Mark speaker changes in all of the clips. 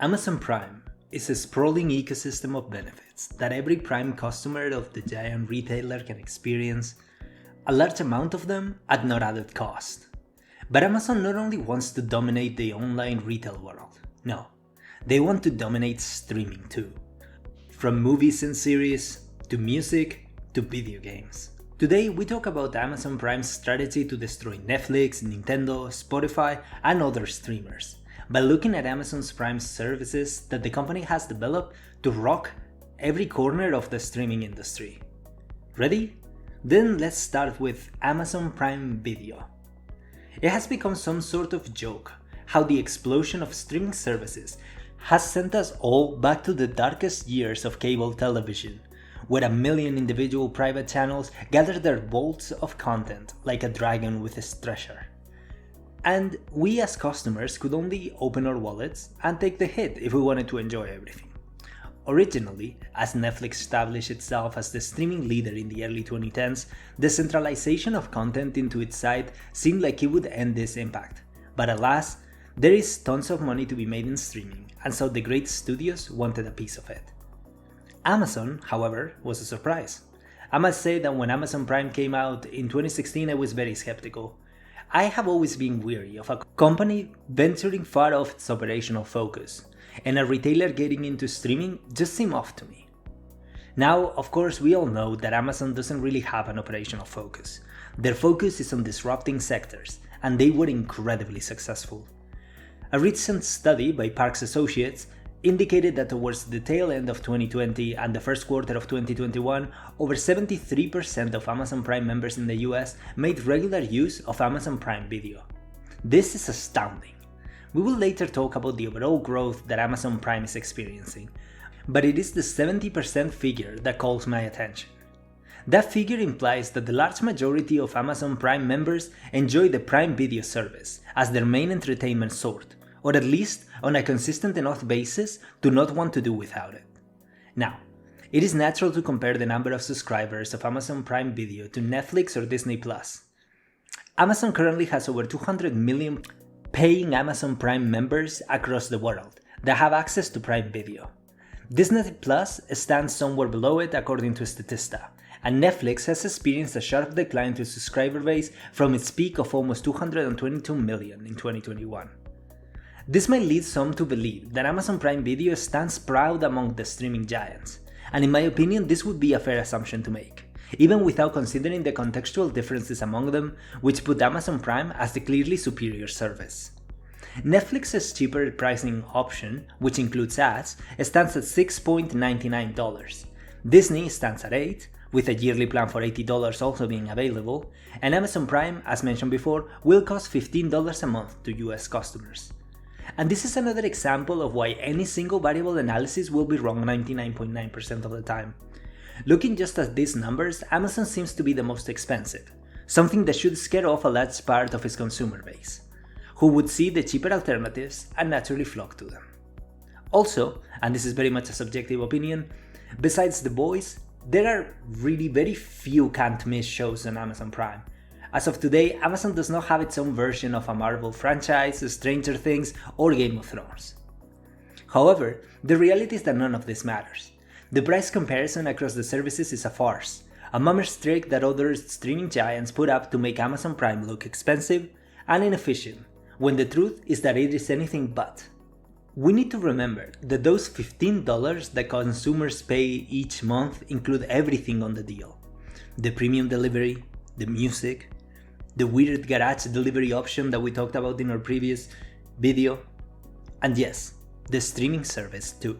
Speaker 1: Amazon Prime is a sprawling ecosystem of benefits that every Prime customer of the giant retailer can experience, a large amount of them at no added cost. But Amazon not only wants to dominate the online retail world, no, they want to dominate streaming too. From movies and series, to music, to video games. Today we talk about Amazon Prime's strategy to destroy Netflix, Nintendo, Spotify, and other streamers, by looking at Amazon's Prime services that the company has developed to rock every corner of the streaming industry. Ready? Then let's start with Amazon Prime Video. It has become some sort of joke how the explosion of streaming services has sent us all back to the darkest years of cable television, where 1 million individual private channels gather their vaults of content like a dragon with its treasure. And we as customers could only open our wallets and take the hit if we wanted to enjoy everything. Originally, as Netflix established itself as the streaming leader in the early 2010s, the centralization of content into its site seemed like it would end this impact. But alas, there is tons of money to be made in streaming, and so the great studios wanted a piece of it. Amazon, however, was a surprise. I must say that when Amazon Prime came out in 2016, I was very skeptical. I have always been wary of a company venturing far off its operational focus, and a retailer getting into streaming just seemed off to me. Now, of course, we all know that Amazon doesn't really have an operational focus. Their focus is on disrupting sectors, and they were incredibly successful. A recent study by Parks Associates indicated that towards the tail end of 2020 and the first quarter of 2021, over 73% of Amazon Prime members in the US made regular use of Amazon Prime Video. This is astounding. We will later talk about the overall growth that Amazon Prime is experiencing, but it is the 70% figure that calls my attention. That figure implies that the large majority of Amazon Prime members enjoy the Prime Video service as their main entertainment source, or at least on a consistent enough basis to not want to do without it. Now, it is natural to compare the number of subscribers of Amazon Prime Video to Netflix or Disney+. Amazon currently has over 200 million paying Amazon Prime members across the world that have access to Prime Video. Disney Plus stands somewhere below it according to Statista, and Netflix has experienced a sharp decline to subscriber base from its peak of almost 222 million in 2021. This might lead some to believe that Amazon Prime Video stands proud among the streaming giants, and in my opinion this would be a fair assumption to make, even without considering the contextual differences among them, which put Amazon Prime as the clearly superior service. Netflix's cheaper pricing option, which includes ads, stands at $6.99. Disney stands at $8, with a yearly plan for $80 also being available, and Amazon Prime, as mentioned before, will cost $15 a month to US customers. And this is another example of why any single variable analysis will be wrong 99.9% of the time. Looking just at these numbers, Amazon seems to be the most expensive, something that should scare off a large part of its consumer base, who would see the cheaper alternatives and naturally flock to them. Also, and this is very much a subjective opinion, besides The Boys, there are really very few can't-miss shows on Amazon Prime. As of today, Amazon does not have its own version of a Marvel franchise, Stranger Things, or Game of Thrones. However, the reality is that none of this matters. The price comparison across the services is a farce, a mummer's trick that other streaming giants put up to make Amazon Prime look expensive and inefficient, when the truth is that it is anything but. We need to remember that those $15 that consumers pay each month include everything on the deal. The premium delivery, the music, the weird garage delivery option that we talked about in our previous video, and yes, the streaming service too.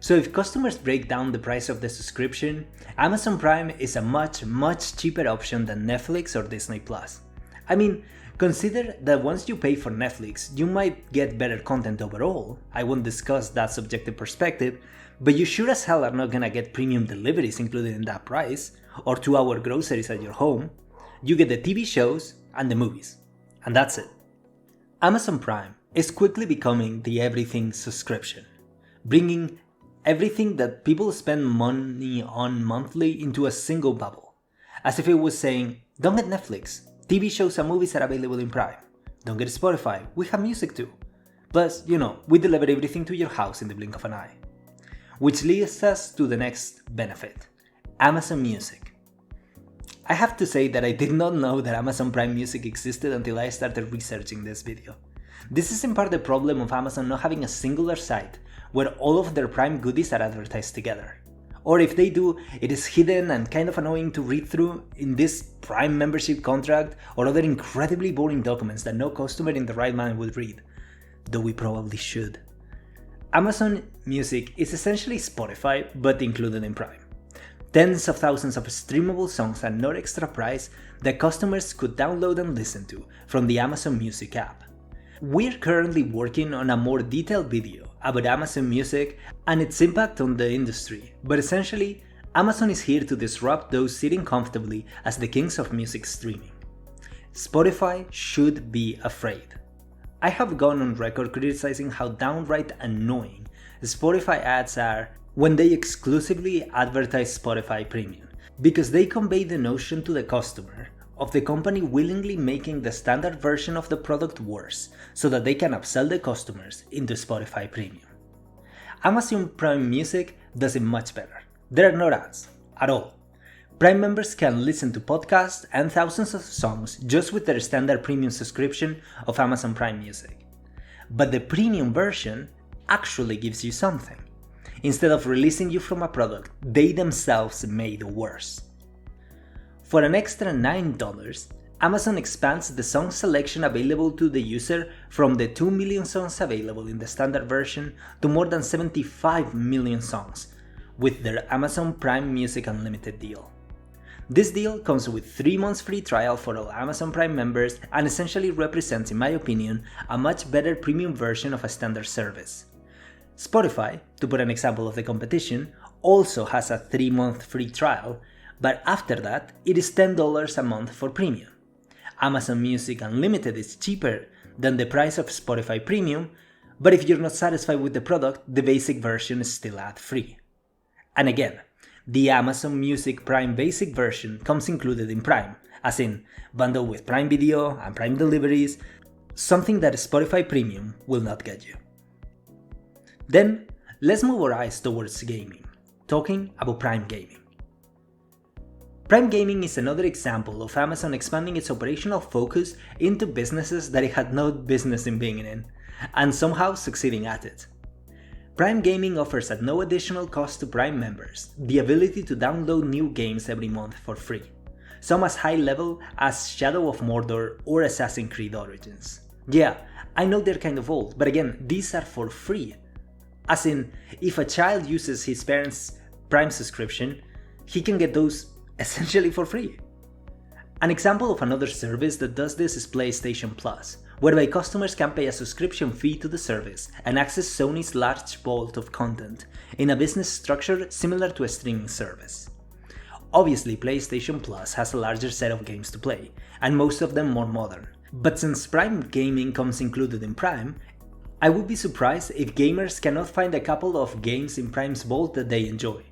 Speaker 1: So if customers break down the price of the subscription, Amazon Prime is a much cheaper option than Netflix or Disney+. I mean, consider that once you pay for Netflix, you might get better content overall. I won't discuss that subjective perspective, but you sure as hell are not gonna get premium deliveries included in that price, or 2-hour groceries at your home. You get the TV shows and the movies, and that's it. Amazon Prime is quickly becoming the everything subscription, bringing everything that people spend money on monthly into a single bubble, as if it was saying, don't get Netflix, TV shows and movies are available in Prime. Don't get Spotify, we have music too. Plus, we deliver everything to your house in the blink of an eye. Which leads us to the next benefit, Amazon Music. I have to say that I did not know that Amazon Prime Music existed until I started researching this video. This is in part the problem of Amazon not having a singular site where all of their Prime goodies are advertised together. Or if they do, it is hidden and kind of annoying to read through in this Prime membership contract or other incredibly boring documents that no customer in the right mind would read, though we probably should. Amazon Music is essentially Spotify, but included in Prime. Tens of thousands of streamable songs at no extra price that customers could download and listen to from the Amazon Music app. We're currently working on a more detailed video about Amazon Music and its impact on the industry, but essentially, Amazon is here to disrupt those sitting comfortably as the kings of music streaming. Spotify should be afraid. I have gone on record criticizing how downright annoying Spotify ads are when they exclusively advertise Spotify Premium, because they convey the notion to the customer of the company willingly making the standard version of the product worse so that they can upsell the customers into Spotify Premium. Amazon Prime Music does it much better. There are no ads at all. Prime members can listen to podcasts and thousands of songs just with their standard premium subscription of Amazon Prime Music. But the premium version actually gives you something. Instead of releasing you from a product they themselves made worse. For an extra $9, Amazon expands the song selection available to the user from the 2 million songs available in the standard version to more than 75 million songs with their Amazon Prime Music Unlimited deal. This deal comes with 3 months free trial for all Amazon Prime members and essentially represents, in my opinion, a much better premium version of a standard service. Spotify, to put an example of the competition, also has a 3-month free trial, but after that, it is $10 a month for premium. Amazon Music Unlimited is cheaper than the price of Spotify Premium, but if you're not satisfied with the product, the basic version is still ad-free. And again, the Amazon Music Prime basic version comes included in Prime, as in bundled with Prime Video and Prime Deliveries, something that Spotify Premium will not get you. Then, let's move our eyes towards gaming, talking about Prime Gaming. Prime Gaming is another example of Amazon expanding its operational focus into businesses that it had no business in being in, and somehow succeeding at it. Prime Gaming offers at no additional cost to Prime members the ability to download new games every month for free, some as high level as Shadow of Mordor or Assassin's Creed Origins. Yeah, I know they're kind of old, but again, these are for free. As in, if a child uses his parents' Prime subscription, he can get those essentially for free. An example of another service that does this is PlayStation Plus, whereby customers can pay a subscription fee to the service and access Sony's large vault of content in a business structure similar to a streaming service. Obviously, PlayStation Plus has a larger set of games to play, and most of them more modern. But since Prime Gaming comes included in Prime, I would be surprised if gamers cannot find a couple of games in Prime's vault that they enjoy.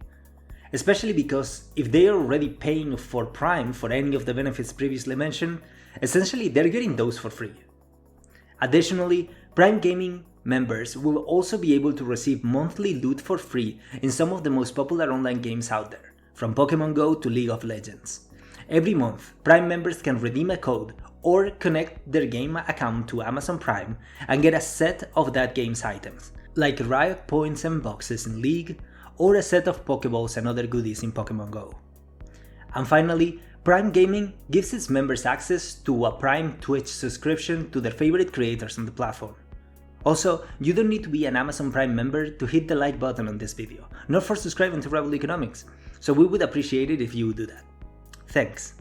Speaker 1: Especially because if they are already paying for Prime for any of the benefits previously mentioned, essentially they're getting those for free. Additionally, Prime Gaming members will also be able to receive monthly loot for free in some of the most popular online games out there, from Pokemon Go to League of Legends. Every month, Prime members can redeem a code or connect their game account to Amazon Prime and get a set of that game's items, like Riot Points and boxes in League, or a set of Pokeballs and other goodies in Pokemon Go. And finally, Prime Gaming gives its members access to a Prime Twitch subscription to their favorite creators on the platform. Also, you don't need to be an Amazon Prime member to hit the like button on this video, nor for subscribing to Rebel Economics, so we would appreciate it if you would do that. Thanks.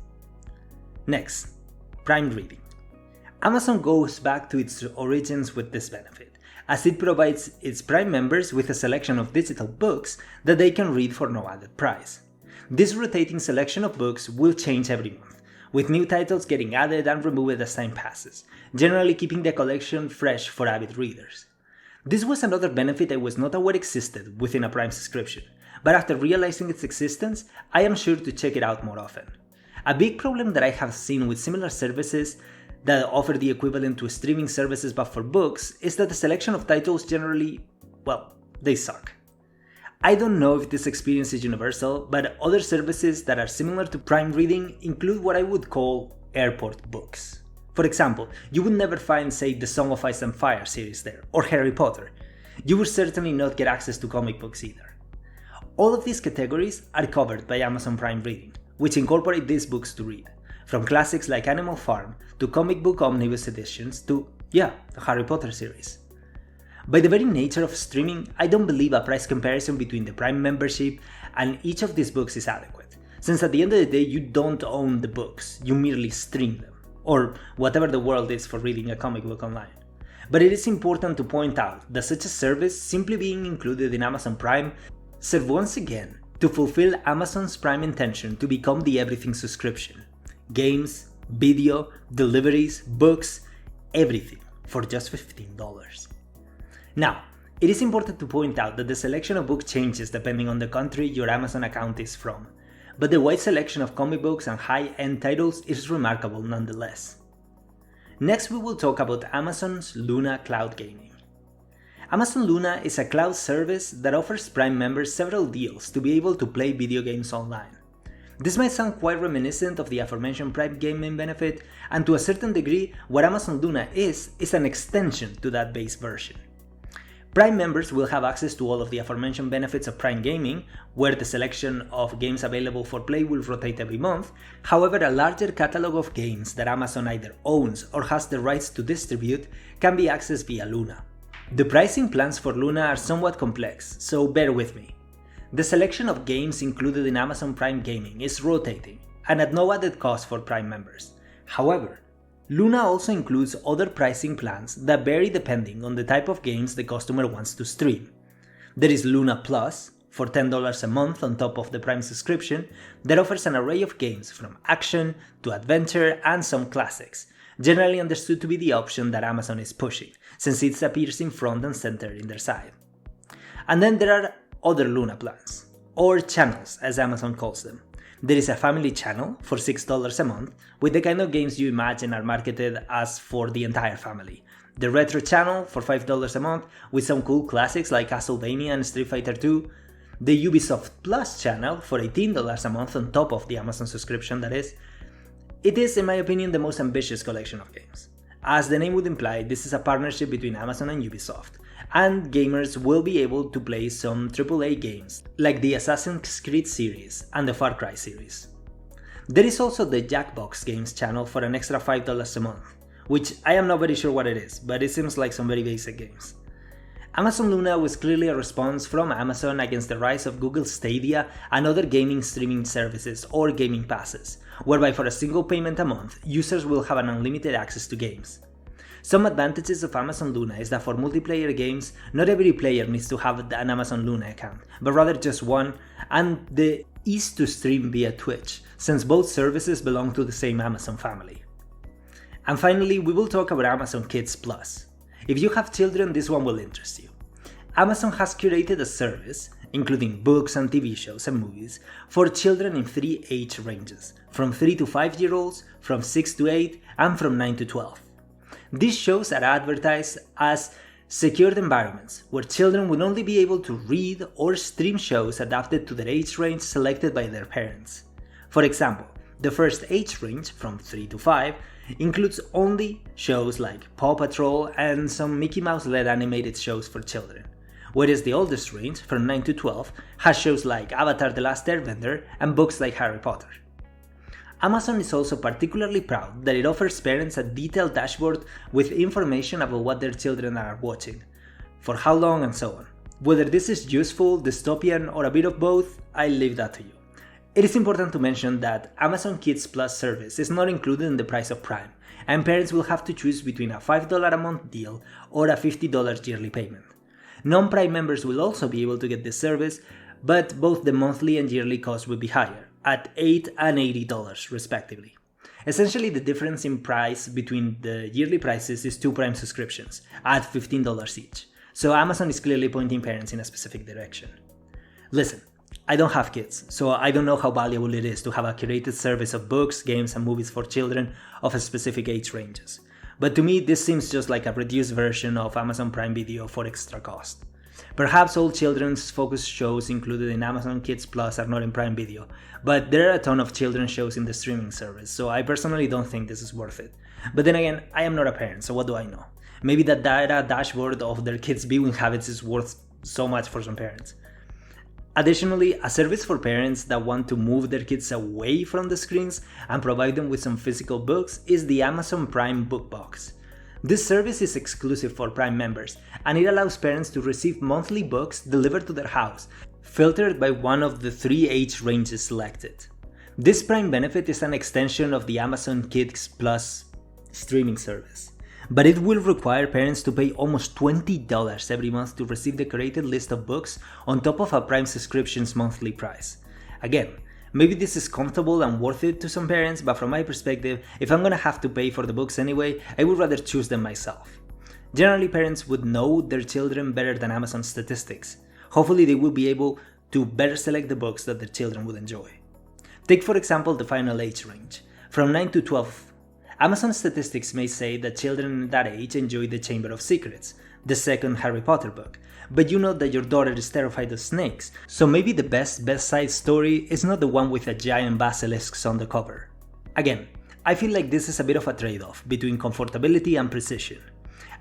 Speaker 1: Next, Prime Reading. Amazon goes back to its origins with this benefit, as it provides its Prime members with a selection of digital books that they can read for no added price. This rotating selection of books will change every month, with new titles getting added and removed as time passes, generally keeping the collection fresh for avid readers. This was another benefit I was not aware existed within a Prime subscription, but after realizing its existence, I am sure to check it out more often. A big problem that I have seen with similar services that offer the equivalent to streaming services but for books is that the selection of titles generally, well, they suck. I don't know if this experience is universal, but other services that are similar to Prime Reading include what I would call airport books. For example, you would never find, say, the Song of Ice and Fire series there, or Harry Potter. You would certainly not get access to comic books either. All of these categories are covered by Amazon Prime Reading, which incorporate these books to read, from classics like Animal Farm to comic book omnibus editions to, the Harry Potter series. By the very nature of streaming, I don't believe a price comparison between the Prime membership and each of these books is adequate, since at the end of the day you don't own the books, you merely stream them, or whatever the world is for reading a comic book online. But it is important to point out that such a service simply being included in Amazon Prime serves once again to fulfill Amazon's prime intention to become the everything subscription. Games, video, deliveries, books, everything for just $15. Now, it is important to point out that the selection of books changes depending on the country your Amazon account is from, but the wide selection of comic books and high-end titles is remarkable nonetheless. Next we will talk about Amazon's Luna Cloud Gaming. Amazon Luna is a cloud service that offers Prime members several deals to be able to play video games online. This might sound quite reminiscent of the aforementioned Prime Gaming benefit, and to a certain degree, what Amazon Luna is an extension to that base version. Prime members will have access to all of the aforementioned benefits of Prime Gaming, where the selection of games available for play will rotate every month. However, a larger catalog of games that Amazon either owns or has the rights to distribute can be accessed via Luna. The pricing plans for Luna are somewhat complex, so bear with me. The selection of games included in Amazon Prime Gaming is rotating, and at no added cost for Prime members. However, Luna also includes other pricing plans that vary depending on the type of games the customer wants to stream. There is Luna Plus, for $10 a month on top of the Prime subscription, that offers an array of games from action to adventure and some classics, generally understood to be the option that Amazon is pushing, since it appears in front and center in their site. And then there are other Luna plans, or channels as Amazon calls them. There is a family channel for $6 a month, with the kind of games you imagine are marketed as for the entire family. The Retro channel for $5 a month, with some cool classics like Castlevania and Street Fighter 2. The Ubisoft Plus channel for $18 a month on top of the Amazon subscription, that is. It is, in my opinion, the most ambitious collection of games. As the name would imply, this is a partnership between Amazon and Ubisoft, and gamers will be able to play some AAA games like the Assassin's Creed series and the Far Cry series. There is also the Jackbox Games channel for an extra $5 a month, which I am not very sure what it is, but it seems like some very basic games. Amazon Luna was clearly a response from Amazon against the rise of Google Stadia and other gaming streaming services or gaming passes, whereby for a single payment a month, users will have an unlimited access to games. Some advantages of Amazon Luna is that for multiplayer games, not every player needs to have an Amazon Luna account, but rather just one, and the ease to stream via Twitch, since both services belong to the same Amazon family. And finally, we will talk about Amazon Kids Plus. If you have children, this one will interest you. Amazon has curated a service, including books and TV shows and movies, for children in 3 age ranges, from 3 to 5-year-olds, from 6 to 8, and from 9 to 12. These shows are advertised as secured environments, where children will only be able to read or stream shows adapted to their age range selected by their parents. For example, the first age range, from 3 to 5, includes only shows like Paw Patrol and some Mickey Mouse-led animated shows for children, whereas the oldest range, from 9 to 12, has shows like Avatar: The Last Airbender and books like Harry Potter. Amazon is also particularly proud that it offers parents a detailed dashboard with information about what their children are watching, for how long and so on. Whether this is useful, dystopian, or a bit of both, I leave that to you. It is important to mention that Amazon Kids Plus service is not included in the price of Prime, and parents will have to choose between a $5 a month deal or a $50 yearly payment. Non-Prime members will also be able to get this service, but both the monthly and yearly cost will be higher, at $8 and $80 respectively. Essentially, the difference in price between the yearly prices is 2 Prime subscriptions, at $15 each, so Amazon is clearly pointing parents in a specific direction. Listen, I don't have kids, so I don't know how valuable it is to have a curated service of books, games, and movies for children of a specific age ranges. But to me, this seems just like a reduced version of Amazon Prime Video for extra cost. Perhaps all children's focused shows included in Amazon Kids Plus are not in Prime Video, but there are a ton of children's shows in the streaming service, so I personally don't think this is worth it. But then again, I am not a parent, so what do I know? Maybe the data dashboard of their kids' viewing habits is worth so much for some parents. Additionally, a service for parents that want to move their kids away from the screens and provide them with some physical books is the Amazon Prime Book Box. This service is exclusive for Prime members, and it allows parents to receive monthly books delivered to their house, filtered by one of the 3 age ranges selected. This Prime benefit is an extension of the Amazon Kids Plus streaming service, but it will require parents to pay almost $20 every month to receive the curated list of books on top of a Prime subscription's monthly price. Again, maybe this is comfortable and worth it to some parents, but from my perspective, if I'm gonna have to pay for the books anyway, I would rather choose them myself. Generally, parents would know their children better than Amazon statistics. Hopefully, they will be able to better select the books that their children would enjoy. Take for example the final age range, from 9 to 12. Amazon statistics may say that children in that age enjoy The Chamber of Secrets, the second Harry Potter book, but you know that your daughter is terrified of snakes, so maybe the best side story is not the one with a giant basilisks on the cover. Again, I feel like this is a bit of a trade-off between comfortability and precision.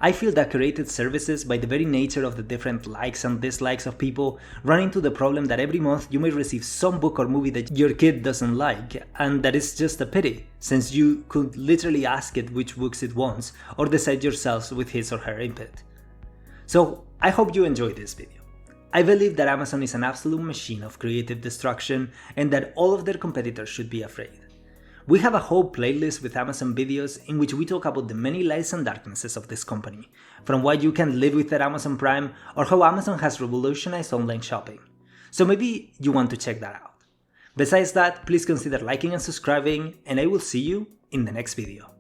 Speaker 1: I feel that curated services, by the very nature of the different likes and dislikes of people, run into the problem that every month you may receive some book or movie that your kid doesn't like, and that is just a pity, since you could literally ask it which books it wants, or decide yourselves with his or her input. So, I hope you enjoyed this video. I believe that Amazon is an absolute machine of creative destruction, and that all of their competitors should be afraid. We have a whole playlist with Amazon videos in which we talk about the many lights and darknesses of this company, from what you can live with at Amazon Prime or how Amazon has revolutionized online shopping. So maybe you want to check that out. Besides that, please consider liking and subscribing, and I will see you in the next video.